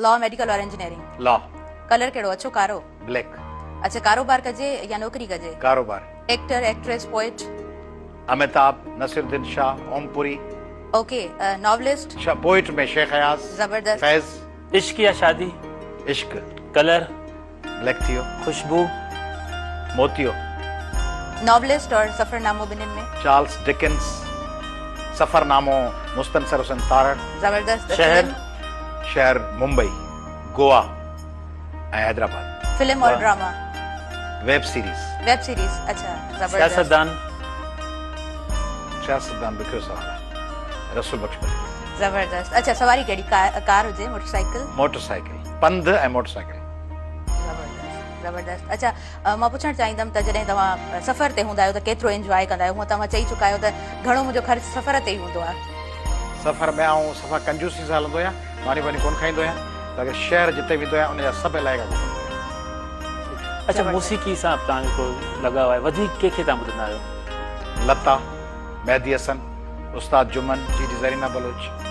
Law, medical और engineering. Law. Colour केड़ो अच्छो कारो? ब्लैक। अच्छा, कारोबार कजे या नौकरी कजे? कारोबार। Actor, actress, poet? Amitabh, Naseeruddin Shah, Om Puri. Okay, novelist? Poet में शेख अयाज। जबरदस्त। फैज। इश्क या शादी? इश्क। कलर? ब्लैक थियो। खुशबू? मोतियो। नॉवलिस्ट और सफरनामो बिनिन में? चार्ल्स डिकेंस, सफरनामो मुस्तनसर हुसैन तारड़। जबरदस्त। शहर? शहर मुंबई, गोवा ऐं हैदराबाद। फिल्म और drama? Web series. Web series. अच्छा, जबरदस्त। सियासतदान? सियासतदान बिखरियो सवाल आहे। रसूल बख्श बली। जबरदस्त। अच्छा, सवारी केड़ी? कार हुजे, मोटरसाइकिल? मोटरसाइकिल, पंध ऐं मोटरसाइकिल। जबरदस्त, जबरदस्त। अच्छा, मां पुछण चाहींदमि त जॾहिं तव्हां सफ़र ते हूंदा आहियो त केतिरो एंजॉय कंदा आहियो? हूअं तव्हां चई चुका आहियो त घणो मुंहिंजो ख़र्च सफ़र ते ई हूंदो आहे। सफ़र में आऊं सफ़ा कंजूसी सां हलंदो आहियां, मानी वानी कोन खाईंदो आहियां, त शहर जिते वेंदो आहियां उनजा सभु इलाइक़ा घुमंदो आहियां। अच्छा, मौसीक़ी सां तव्हांजो को लगाव आहे? वधीक कंहिंखे तव्हां ॿुधंदा आहियो? लता, मेहदी हसन, उस्ताद जुमन, जीजी ज़रीना बलोच।